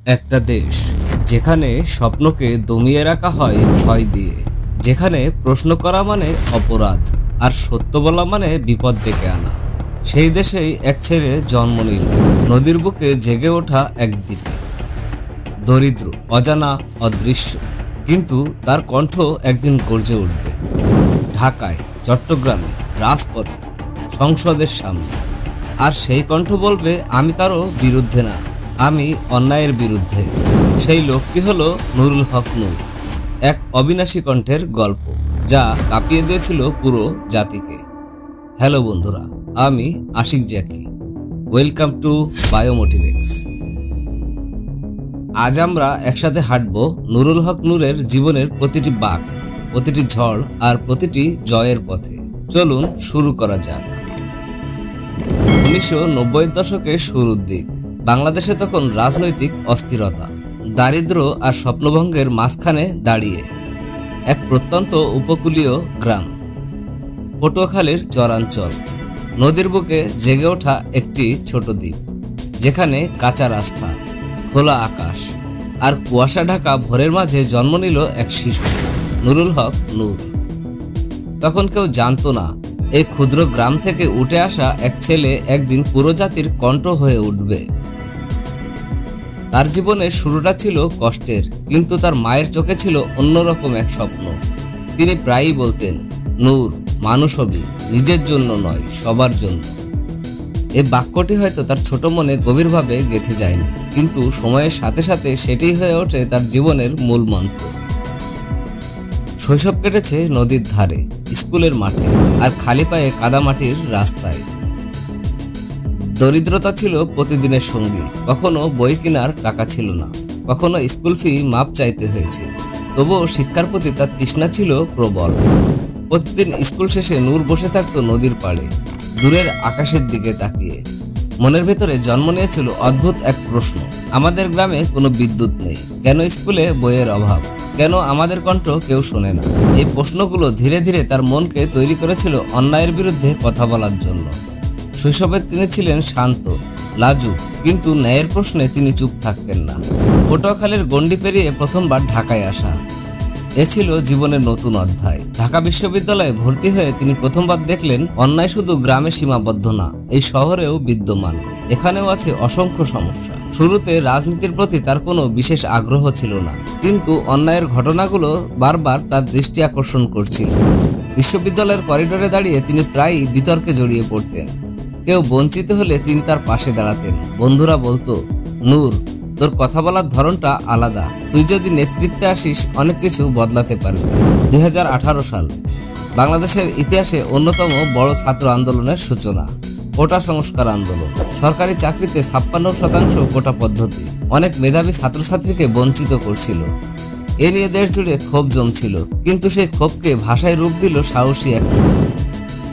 একটা দেশ যেখানে স্বপ্নকে দমিয়ে রাখা হয় ভয় দিয়ে, যেখানে প্রশ্ন করা মানে অপরাধ আর সত্য বলা মানে বিপদ ডেকে আনা। সেই দেশেই এক ছেলে জন্ম নিল নদীর বুকে জেগে ওঠা এক দ্বীপে। দরিদ্র, অজানা, অদৃশ্য, কিন্তু তার কণ্ঠ একদিন গর্জে উঠবে ঢাকায়, চট্টগ্রামে, রাজপথে, সংসদের সামনে। আর সেই কণ্ঠ বলবে, আমি কারো বিরুদ্ধে না, আমি অন্যায়ের বিরুদ্ধে। সেই লোকটি হলো নুরুল হক নূর, এক অবিনাশী কণ্ঠের গল্প যা কাঁপিয়ে দিয়েছিল পুরো জাতিকে। হ্যালো বন্ধুরা, আমি Ashik Jacky. Welcome to Biomotivex. আজ আমরা একসাথে হাঁটব নুরুল হক নূরের জীবনের প্রতিটি বাঁক, প্রতিটি ঝড় আর প্রতিটি জয়ের পথে। চলুন শুরু করা যাক। 1990-এর দশকের শুরুর দিক। বাংলাদেশে তখন রাজনৈতিক অস্থিরতা, দারিদ্র আর স্বপ্নভঙ্গের মাঝখানে দাঁড়িয়ে এক প্রত্যন্ত উপকূলীয় গ্রাম, পটুয়াখালীর চরাঞ্চল, নদীর বুকে জেগে ওঠা একটি ছোট দ্বীপ, যেখানে কাঁচা রাস্তা, খোলা আকাশ আর কুয়াশা ঢাকা ভোরের মাঝে জন্ম নিল এক শিশু, নুরুল হক নূর। তখন কেউ জানতো না এই ক্ষুদ্র গ্রাম থেকে উঠে আসা এক ছেলে একদিন পুরো জাতির কণ্ঠ হয়ে উঠবে। তার জীবনের শুরুটা ছিল কষ্টের, কিন্তু তার মায়ের চোখে ছিল অন্যরকম এক স্বপ্ন। তিনি প্রায়ই বলতেন, নূর, মানুষ হবি, নিজের জন্য নয়, সবার জন্য। এই বাক্যটি হয়তো তার ছোট মনে গভীরভাবে গেঁথে যায়নি, কিন্তু সময়ের সাথে সাথে সেটিই হয়ে ওঠে তার জীবনের মূল মন্ত্র। শৈশব কেটেছে নদীর ধারে, স্কুলের মাঠে আর খালি পায়ে কাদামাটির রাস্তায়। দরিদ্রতা ছিল প্রতিদিনের সঙ্গী। কখনো বই কেনার টাকা ছিল না, কখনো স্কুল ফি মাপ চাইতে হয়েছে। তবুও শিক্ষার প্রতি তার তৃষ্ণা ছিল প্রবল। প্রতিদিন স্কুল শেষে নূর বসে থাকতো নদীর পাড়ে, দূরের আকাশের দিকে তাকিয়ে। মনের ভেতরে জন্ম নিয়েছিল অদ্ভুত এক প্রশ্ন, আমাদের গ্রামে কোনো বিদ্যুৎ নেই, কেন স্কুলে বইয়ের অভাব, কেন আমাদের কণ্ঠ কেউ শোনে না? এই প্রশ্নগুলো ধীরে ধীরে তার মনকে তৈরি করেছিল অন্যায়ের বিরুদ্ধে কথা বলার জন্য। শৈশবে তিনি ছিলেন শান্ত, লাজুক, কিন্তু ন্যায়ের প্রশ্নে তিনি চুপ থাকতেন না। পটুয়াখালীর গণ্ডি পেরিয়ে প্রথমবার ঢাকায় আসা, এ ছিল জীবনের নতুন অধ্যায়। ঢাকা বিশ্ববিদ্যালয়ে ভর্তি হয়ে তিনি প্রথমবার দেখলেন অন্যায় শুধু গ্রামে সীমাবদ্ধ না, এই শহরেও বিদ্যমান। এখানেও আছে অসংখ্য সমস্যা। শুরুতে রাজনীতির প্রতি তার কোনো বিশেষ আগ্রহ ছিল না, কিন্তু অন্যায়ের ঘটনাগুলো বারবার তার দৃষ্টি আকর্ষণ করছিল। বিশ্ববিদ্যালয়ের করিডোরে দাঁড়িয়ে তিনি প্রায়ই বিতর্কে জড়িয়ে পড়তেন। কেউ বঞ্চিত হলে তিনি তার পাশে দাঁড়াতেন। বন্ধুরা বলতো, নূর, তোর কথা বলার ধরনটা আলাদা, তুই যদি নেতৃত্বে আসিস অনেক কিছু বদলাতে পারবি। 2018 সাল, বাংলাদেশের ইতিহাসে অন্যতম বড় ছাত্র আন্দোলনের সূচনা, কোটা সংস্কার আন্দোলন। সরকারি চাকরিতে 56% কোটা পদ্ধতি অনেক মেধাবী ছাত্রছাত্রীকে বঞ্চিত করছিল। এ নিয়ে দেশ জুড়ে ক্ষোভ জমছিল, কিন্তু সেই ক্ষোভকে ভাষায় রূপ দিল সাহসী এক নূর।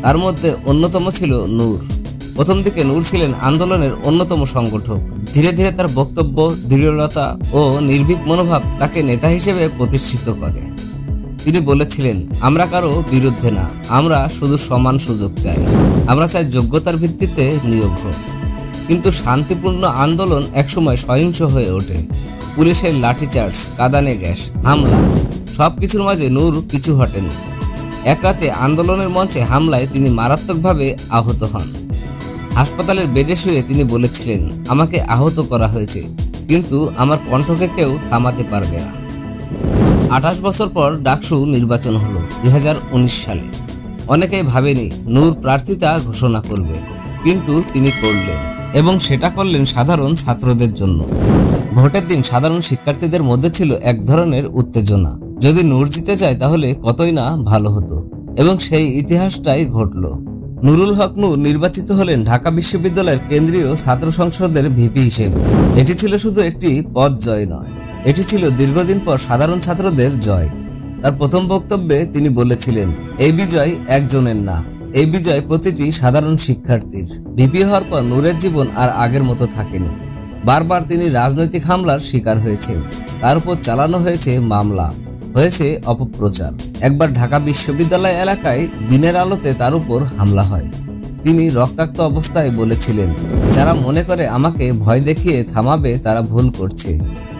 তার মধ্যে অন্যতম ছিল নূর। প্রথম দিকে নূর ছিলেন আন্দোলনের অন্যতম সংগঠক। ধীরে ধীরে তার বক্তব্য, দৃঢ়তা ও নির্ভীক মনোভাব তাকে নেতা হিসেবে প্রতিষ্ঠিত করে। তিনি বলেছিলেন, আমরা কারো বিরুদ্ধে না, আমরা শুধু সমান সুযোগ চাই, আমরা চাই যোগ্যতার ভিত্তিতে নিয়োগ হোক। কিন্তু শান্তিপূর্ণ আন্দোলন একসময় সহিংস হয়ে ওঠে। পুলিশের লাঠিচার্জ, কাঁদানে গ্যাস, হামলা, সবকিছুর মাঝে নূর পিছু হটেনি। এক রাতে আন্দোলনের মঞ্চে হামলায় তিনি মারাত্মকভাবে আহত হন। হাসপাতালের বেডে শুয়ে তিনি বলেছিলেন, আমাকে আহত করা হয়েছে, কিন্তু আমার কণ্ঠকে কেউ থামাতে পারবে না। 28 বছর পর ডাকসু নির্বাচন হলো 2019 সালে। অনেকেই ভাবেনি নূর প্রার্থিতা ঘোষণা করবে, কিন্তু তিনি করলেন, এবং সেটা করলেন সাধারণ ছাত্রদের জন্য। ভোটের দিন সাধারণ শিক্ষার্থীদের মধ্যে ছিল এক ধরনের উত্তেজনা, যদি নূর জিতে যায় তাহলে কতই না ভালো হতো, এবং সেই ইতিহাসটাই ঘটল। নুরুল হক নূর নির্বাচিত হলেন ঢাকা বিশ্ববিদ্যালয়ের কেন্দ্রীয় ছাত্র সংসদের ভিপি হিসেবে। এটি ছিল শুধু একটি পদ জয় নয়, এটি ছিল দীর্ঘদিন পর সাধারণ ছাত্রদের জয়। তার প্রথম বক্তব্যে তিনি বলেছিলেন, এই বিজয় একজনের না, এই বিজয় প্রতিটি সাধারণ শিক্ষার্থীর। ভিপি হওয়ার পর নূরের জীবন আর আগের মতো থাকেনি। বারবার তিনি রাজনৈতিক হামলার শিকার হয়েছেন, তার উপর চালানো হয়েছে মামলা, হয়েছে অপপ্রচার। একবার ঢাকা বিশ্ববিদ্যালয় এলাকায় দিনের আলোতে তার উপর হামলা হয়। তিনি রক্তাক্ত অবস্থায় বলেছিলেন, যারা মনে করে আমাকে ভয় দেখিয়ে থামাবে তারা ভুল করছে।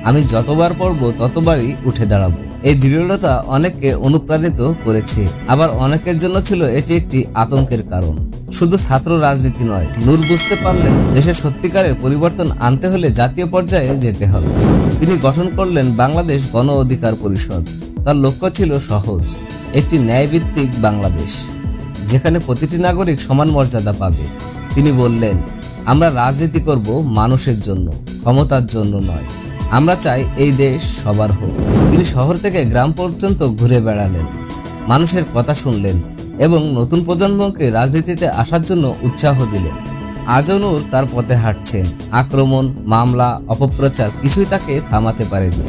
আমি যতবার পড়ব ততবারই উঠে দাঁড়াবো। এই দৃঢ়তা অনেককে অনুপ্রাণিত করেছে, আবার অনেকের জন্য ছিল এটি একটি আতঙ্কের কারণ। শুধু ছাত্র রাজনীতি নয়, নূর বুঝতে পারলেন দেশের সত্যিকারের পরিবর্তন আনতে হলে জাতীয় পর্যায়ে যেতে হবে। তিনি গঠন করলেন বাংলাদেশ গণ অধিকার পরিষদ। তার লক্ষ্য ছিল সহজ, একটি ন্যায়ভিত্তিক বাংলাদেশ যেখানে প্রতিটি নাগরিক সমান মর্যাদা পাবে। তিনি বললেন, আমরা রাজনীতি করব মানুষের জন্য, ক্ষমতার জন্য নয়। আমরা চাই এই দেশ সবার হোক। তিনি শহর থেকে গ্রাম পর্যন্ত ঘুরে বেড়ালেন, মানুষের কথা শুনলেন এবং নতুন প্রজন্মকে রাজনীতিতে আসার জন্য উৎসাহ দিলেন। আজও নূর তার পথে হাঁটছেন। আক্রমণ, মামলা, অপপ্রচার কিছুই তাকে থামাতে পারেনি।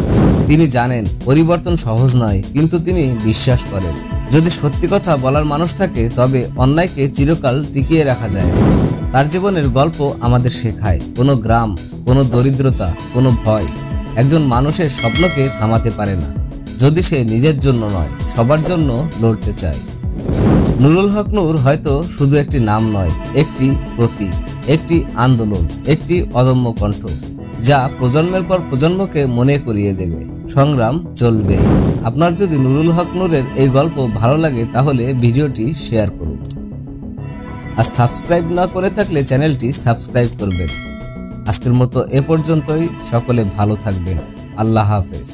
তিনি জানেন পরিবর্তন সহজ নয়, কিন্তু তিনি বিশ্বাস করেন যদি সত্যি কথা বলার মানুষ থাকে তবে অন্যায়কে চিরকাল টিকিয়ে রাখা যায় না। তার জীবনের গল্প আমাদের শেখায়, কোনো গ্রাম, কোনো দরিদ্রতা, কোনো ভয় একজন মানুষের স্বপ্নকে থামাতে পারে না, যদি সে নিজের জন্য নয় সবার জন্য লড়তে চায়। নুরুল হক নূর হয়তো শুধু একটি নাম নয়, একটি প্রতীক, একটি আন্দোলন, একটি অদম্য কণ্ঠ যা প্রজন্মের পর প্রজন্মকে মনে করিয়ে দেবে সংগ্রাম চলবে। আপনার যদি নুরুল হক নূরের এই গল্প ভালো লাগে তাহলে ভিডিওটি শেয়ার করুন, আর সাবস্ক্রাইব না করে থাকলে চ্যানেলটি সাবস্ক্রাইব করবেন। আজকের মতো এ পর্যন্তই। সকলে ভালো থাকবেন। আল্লাহ হাফেজ।